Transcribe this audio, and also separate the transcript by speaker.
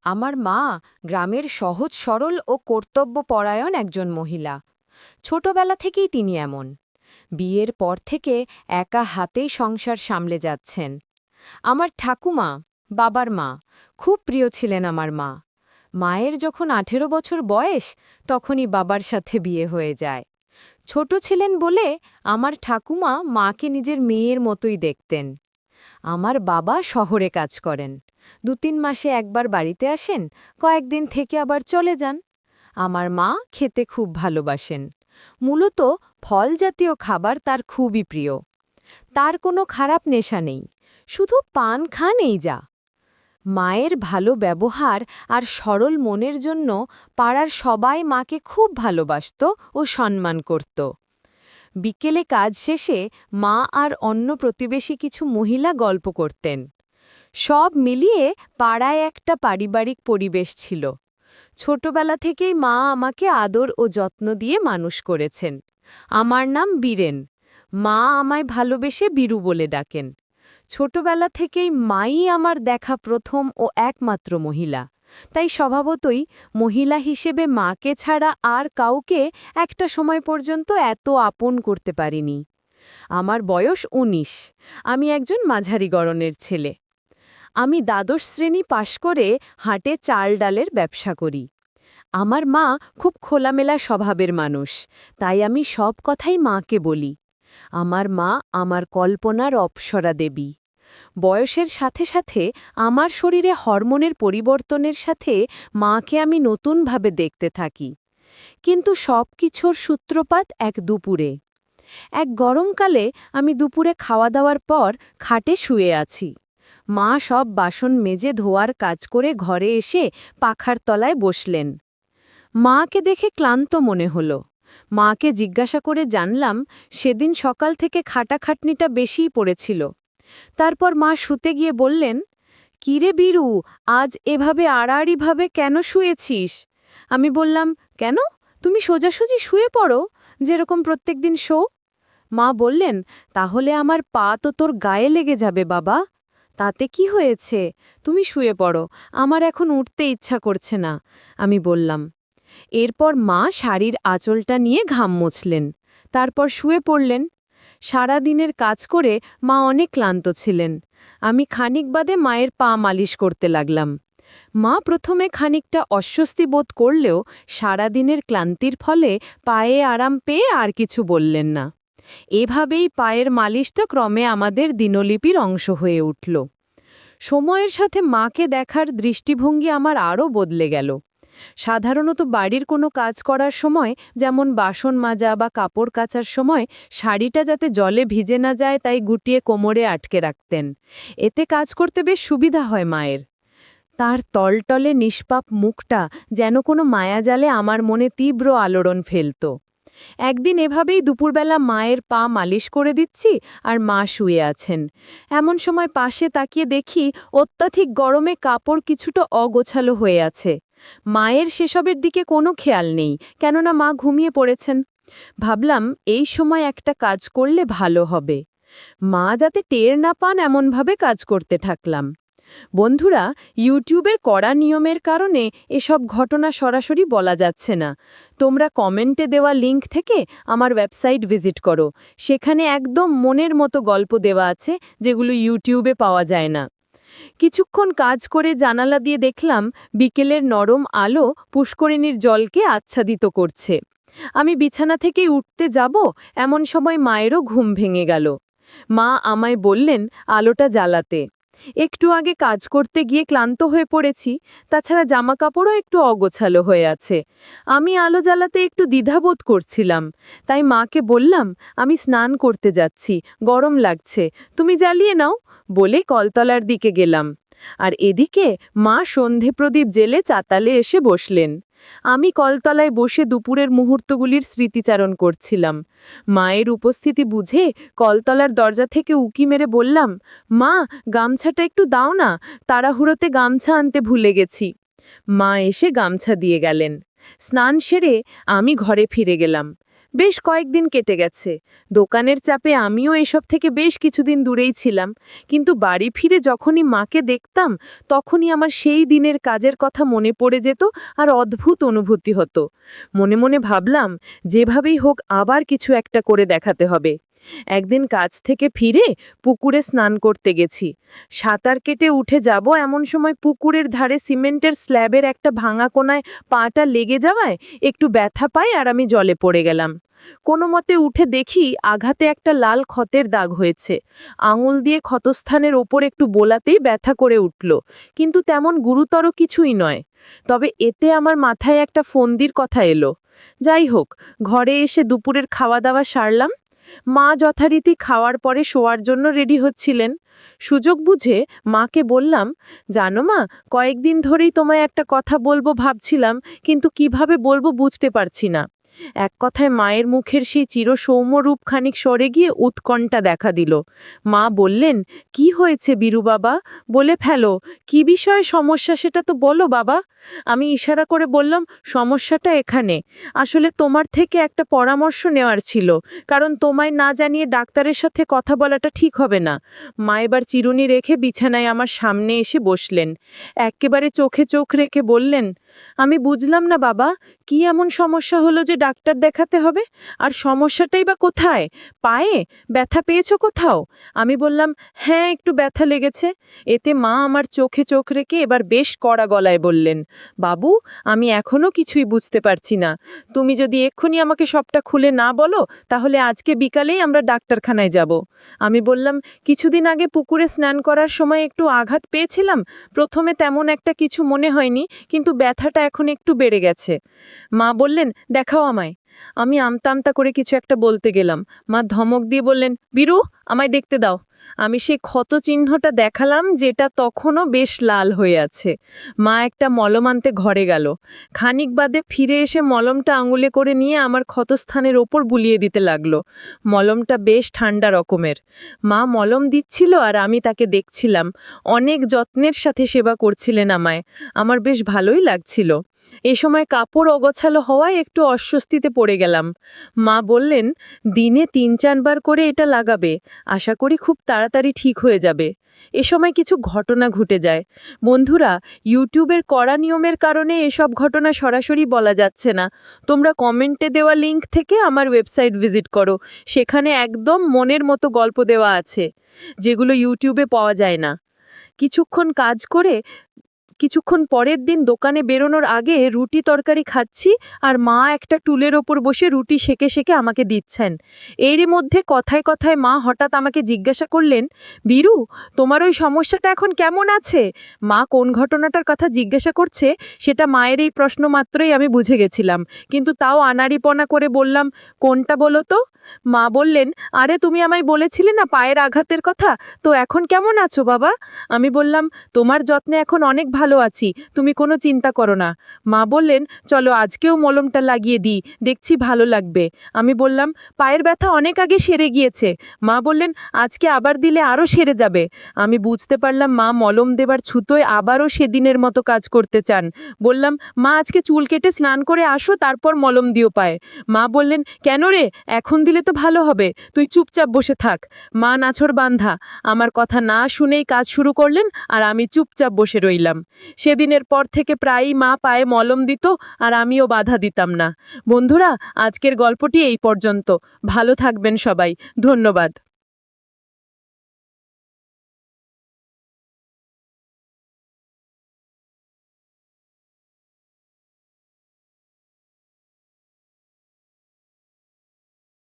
Speaker 1: আমার মা গ্রামের সহজ সরল ও কর্তব্যপরায়ণ একজন মহিলা। ছোটবেলা থেকেই তিনি এমন। বিয়ের পর থেকে একা হাতেই সংসার সামলে যাচ্ছেন। আমার ঠাকুমা, বাবার মা, খুব প্রিয় ছিলেন আমার মা। মায়ের যখন ১৮ বছর বয়স তখনই বাবার সাথে বিয়ে হয়ে যায়। ছোট ছিলেন বলে আমার ঠাকুমা মাকে নিজের মেয়ের মতোই দেখতেন। আমার বাবা শহরে কাজ করেন। ২-৩ মাসে একবার বাড়িতে আসেন, কয়েকদিন থেকে আবার চলে যান। আমার মা খেতে খুব ভালোবাসেন। মূলত ফল জাতীয় খাবার তার খুবই প্রিয়। তার কোনো খারাপ নেশা নেই, শুধু পান খান এই যা। মায়ের ভালো ব্যবহার আর সরল মনের জন্য পাড়ার সবাই মাকে খুব ভালোবাসত ও সম্মান করত। বিকেলে কাজ শেষে মা আর অন্য প্রতিবেশী কিছু মহিলা গল্প করতেন। সব মিলিয়ে পাড়ায় একটা পারিবারিক পরিবেশ ছিল। ছোটবেলা থেকেই মা আমাকে আদর ও যত্ন দিয়ে মানুষ করেছেন। আমার নাম বীরেন। মা আমায় ভালোবেসে বীরু বলে ডাকেন। ছোটবেলা থেকেই মাই আমার দেখা প্রথম ও একমাত্র মহিলা। তাই স্বভাবতই মহিলা হিসেবে মাকে ছাড়া আর কাউকে একটা সময় পর্যন্ত এত আপন করতে পারিনি। আমার বয়স ১৯। আমি একজন মাঝারি গড়নের ছেলে। আমি দ্বাদশ শ্রেণী পাশ করে হাটে চাল ডালের ব্যবসা করি। আমার মা খুব খোলামেলা স্বভাবের মানুষ, তাই আমি সব কথাই মাকে বলি। আমার মা আমার কল্পনার অপ্সরা দেবী। বয়সের সাথে সাথে আমার শরীরে হরমোনের পরিবর্তনের সাথে মাকে আমি নতুনভাবে দেখতে থাকি। কিন্তু সব কিছুর সূত্রপাত এক দুপুরে। এক গরমকালে আমি দুপুরে খাওয়া দাওয়ার পর খাটে শুয়ে আছি। মা সব বাসন মেজে ধোয়ার কাজ করে ঘরে এসে পাখার তলায় বসলেন। মাকে দেখে ক্লান্ত মনে হলো। মাকে জিজ্ঞাসা করে জানলাম সেদিন সকাল থেকে খাটাখাটনিটা বেশিই পড়েছিল। তারপর মা শুতে গিয়ে বললেন, "কিরে বীরু, আজ এভাবে আড়াআড়িভাবে কেন শুয়েছিস?" আমি বললাম, "কেন? তুমি সোজাসুজি শুয়ে পড়ো, যেরকম প্রত্যেকদিন শো।" মা বললেন, "তাহলে আমার পা তো তোর গায়ে লেগে যাবে বাবা। তাতে কি হয়েছে? তুমি শুয়ে পড়ো, আমার এখন উঠতে ইচ্ছা করছে না।" আমি বললাম। এরপর মা শাড়ির আঁচলটা নিয়ে ঘাম মুছলেন। তারপর শুয়ে পড়লেন। সারা দিনের কাজ করে মা অনেক ক্লান্ত ছিলেন। আমি খানিক বাদে মায়ের পা মালিশ করতে লাগলাম। মা প্রথমে খানিকটা অস্বস্তি বোধ করলেও সারাদিনের ক্লান্তির ফলে পায়ে আরাম পেয়ে আর কিছু বললেন না। এভাবেই পায়ের মালিশটা ক্রমে আমাদের দিনলিপির অংশ হয়ে উঠল। সময়ের সাথে মাকে দেখার দৃষ্টিভঙ্গি আমার আরও বদলে গেল। সাধারণত বাড়ির কোনো কাজ করার সময়, যেমন বাসন মাজা বা কাপড় কাচার সময়, শাড়িটা যাতে জলে ভিজে না যায় তাই গুটিয়ে কোমরে আটকে রাখতেন। এতে কাজ করতে বেশ সুবিধা হয় মায়ের। তার টলটলে নিষ্পাপ মুখটা যেন কোনো মায়াজালে আমার মনে তীব্র আলোড়ন ফেলত। একদিন এভাবেই দুপুরবেলা মায়ের পা মালিশ করে দিচ্ছি আর মা শুয়ে আছেন। এমন সময় পাশে তাকিয়ে দেখি অত্যাধিক গরমে কাপড় কিছুটা অগোছালো হয়ে আছে। মায়ের সেসবের দিকে কোনো খেয়াল নেই, কেননা মা ঘুমিয়ে পড়েছেন। ভাবলাম এই সময় একটা কাজ করলে ভালো হবে। মা যাতে টের না পান এমনভাবে কাজ করতে থাকলাম। বন্ধুরা, ইউটিউবের কড়া নিয়মের কারণে এসব ঘটনা সরাসরি বলা যাচ্ছে না। তোমরা কমেন্টে দেওয়া লিংক থেকে আমার ওয়েবসাইট ভিজিট করো। সেখানে একদম মনের মতো গল্প দেওয়া আছে, যেগুলো ইউটিউবে পাওয়া যায় না। কিছুক্ষণ কাজ করে জানালা দিয়ে দেখলাম বিকেলের নরম আলো পুষ্করিণীর জলকে আচ্ছাদিত করছে। আমি বিছানা থেকেই উঠতে যাব, এমন সময় মায়েরও ঘুম ভেঙে গেল। মা আমায় বললেন আলোটা জ্বালাতে। একটু আগে কাজ করতে গিয়ে ক্লান্ত হয়ে পড়েছি, তাছাড়া জামাকাপড়ও একটু অগোছালো হয়ে আছে। আমি আলো জ্বালাতে একটু দ্বিধাবোধ করছিলাম, তাই মাকে বললাম, "আমি স্নান করতে যাচ্ছি, গরম লাগছে, তুমি জ্বালিয়ে নাও" বলে কলতলার দিকে গেলাম। আর এদিকে মা সন্ধে প্রদীপ জেলে চাতালে এসে বসলেন। আমি কলতলায় বসে দুপুরের মুহূর্তগুলির স্মৃতিচারণ করছিলাম। মায়ের উপস্থিতি বুঝে কলতলার দরজা থেকে উকি মেরে বললাম, "মা, গামছাটা একটু দাও না, তাড়াহুড়োতে গামছা আনতে ভুলে গেছি।" মা এসে গামছা দিয়ে গেলেন। স্নান সেরে আমি ঘরে ফিরে গেলাম।
Speaker 2: বেশ কয়েকদিন কেটে গেছে। দোকানের চাপে আমিও এসব থেকে বেশ কিছুদিন দূরেই ছিলাম, কিন্তু বাড়ি ফিরে যখনই মাকে দেখতাম তখনই আমার সেই দিনের কাজের কথা মনে পড়ে যেত আর অদ্ভুত অনুভূতি হতো। মনে মনে ভাবলাম যেভাবেই হোক আবার কিছু একটা করে দেখাতে হবে। একদিন কাজ থেকে ফিরে পুকুরে স্নান করতে গেছি। সাঁতার কেটে উঠে যাব এমন সময় পুকুরের ধারে সিমেন্টের স্ল্যাবের একটা ভাঙা কোনায় পাটা লেগে যাওয়ায় একটু ব্যথা পাই আর আমি জলে পড়ে গেলাম। কোনো মতে উঠে দেখি আঘাতে একটা লাল ক্ষতের দাগ হয়েছে। আঙুল দিয়ে ক্ষতস্থানের ওপর একটু বোলাতেই ব্যথা করে উঠল, কিন্তু তেমন গুরুতর কিছুই নয়। তবে এতে আমার মাথায় একটা ফন্দির কথা এলো। যাই হোক, ঘরে এসে দুপুরের খাওয়া দাওয়া সারলাম। মা যথারীতি খাওয়ার পরে শোয়ার জন্য রেডি হচ্ছিলেন। সুযোগ বুঝে মাকে বললাম, জানো মা, কয়েকদিন ধরেই তোমায় একটা কথা বলবো ভাবছিলাম, কিন্তু কিভাবে বলবো বুঝতে পারছি না। এক কথায় মায়ের মুখের সেই চিরসৌম্য রূপ খানিক সরে গিয়ে উৎকণ্ঠা দেখা দিল। মা বললেন, কি হয়েছে বীরু বাবা, বলে ফেলো, কি বিষয়ে সমস্যা সেটা তো বলো বাবা। আমি ইশারা করে বললাম, সমস্যাটা এখানে, আসলে তোমার থেকে একটা পরামর্শ নেওয়ার ছিল, কারণ তোমায় না জানিয়ে ডাক্তারের সাথে কথা বলাটা ঠিক হবে না। মা এবার চিরুনি রেখে বিছানায় আমার সামনে এসে বসলেন। একেবারে চোখে চোখ রেখে বললেন, আমি বুঝলাম না বাবা, কি এমন সমস্যা হলো যে ডাক্তার দেখাতে হবে? আর সমস্যাটাই বা কোথায়? পায়ে ব্যথা পেয়েছো কোথাও? আমি বললাম, হ্যাঁ, একটু ব্যথা লেগেছে। এতে মা আমার চোখে চোখ রেখে এবার বেশ কড়া গলায় বললেন, বাবু, আমি এখনো কিছুই বুঝতে পারছি না। তুমি যদি এক্ষুনি আমাকে সবটা খুলে না বলো, তাহলে আজকে বিকালেই আমরা ডাক্তারখানায় যাব। আমি বললাম, কিছুদিন আগে পুকুরে স্নান করার সময় একটু আঘাত পেয়েছিলাম। প্রথমে তেমন একটা কিছু মনে হয়নি, কিন্তু ব্যথাটা এখন একটু বেড়ে গেছে। মা বললেন, দেখাও আমায়। আমি আমতা আমতা করে কিছু একটা বলতে গেলাম। মা ধমক দিয়ে বললেন, বীরু, আমায় দেখতে দাও। আমি সেই ক্ষত চিহ্নটা দেখালাম, যেটা তখনও বেশ লাল হয়ে আছে। মা একটা মলম আনতে ঘরে গেল। খানিক বাদে ফিরে এসে মলমটা আঙুলে করে নিয়ে আমার ক্ষতস্থানের ওপর বুলিয়ে দিতে লাগলো। মলমটা বেশ ঠান্ডা রকমের। মা মলম দিচ্ছিল আর আমি তাকে দেখছিলাম। অনেক যত্নের সাথে সেবা করছিলেন আমায়। আমার বেশ ভালোই লাগছিল। এ সময় কাপড় অগোছালো হওয়ায় একটু অস্বস্তিতে পড়ে গেলাম। মা বললেন, দিনে ৩-৪ বার করে এটা লাগাবে, আশা করি খুব তাড়াতাড়ি ঠিক হয়ে যাবে। এ সময় কিছু ঘটনা ঘটে যায়। বন্ধুরা, ইউটিউবের কড়া নিয়মের কারণে এসব ঘটনা সরাসরি বলা যাচ্ছে না। তোমরা কমেন্টে দেওয়া লিংক থেকে আমার ওয়েবসাইট ভিজিট করো, সেখানে একদম মনের মতো গল্প দেওয়া আছে, যেগুলো ইউটিউবে পাওয়া যায় না। কিছুক্ষণ পরের দিন দোকানে বেরোনোর আগে রুটি তরকারি খাচ্ছি, আর মা একটা টুলের ওপর বসে রুটি সেকে সেকে আমাকে দিচ্ছেন। এরই মধ্যে কথায় কথায় মা হঠাৎ আমাকে জিজ্ঞাসা করলেন, বীরু, তোমার ওই সমস্যাটা এখন কেমন আছে? মা কোন ঘটনাটার কথা জিজ্ঞাসা করছে সেটা মায়ের এই প্রশ্ন মাত্রই আমি বুঝে গেছিলাম, কিন্তু তাও আনাড়িপনা করে বললাম, কোনটা বলো তো? মা বললেন, আরে তুমি আমায় বলেছিলে না পায়ের আঘাতের কথা, তো এখন কেমন আছো বাবা? আমি বললাম, তোমার যত্নে এখন অনেক ভালো আছি, তুমি কোনো চিন্তা করো না। মা বললেন, চলো আজকেও মলমটা লাগিয়ে দিই, দেখছি ভালো লাগবে। আমি বললাম, পায়ের ব্যথা অনেক আগে সেরে গিয়েছে। মা বললেন, আজকে আবার দিলে আরও সেরে যাবে। আমি বুঝতে পারলাম মা মলম দেবার ছুতোয় আবারও সেদিনের মতো কাজ করতে চান। বললাম, মা, আজকে চুল কেটে স্নান করে আসো, তারপর মলম দিও পায়ে। মা বললেন, কেন রে, এখন দিলে তো ভালো হবে, তুই চুপচাপ বসে থাক। মা নাছোড় বান্ধা, আমার কথা না শুনেই কাজ শুরু করলেন, আর আমি চুপচাপ বসে রইলাম। সেদিনের পর থেকে প্রায়ই মা পায়ে মলম দিত, আর আমিও বাধা দিতাম না। বন্ধুরা, আজকের গল্পটি এই পর্যন্ত। ভালো থাকবেন সবাই। ধন্যবাদ।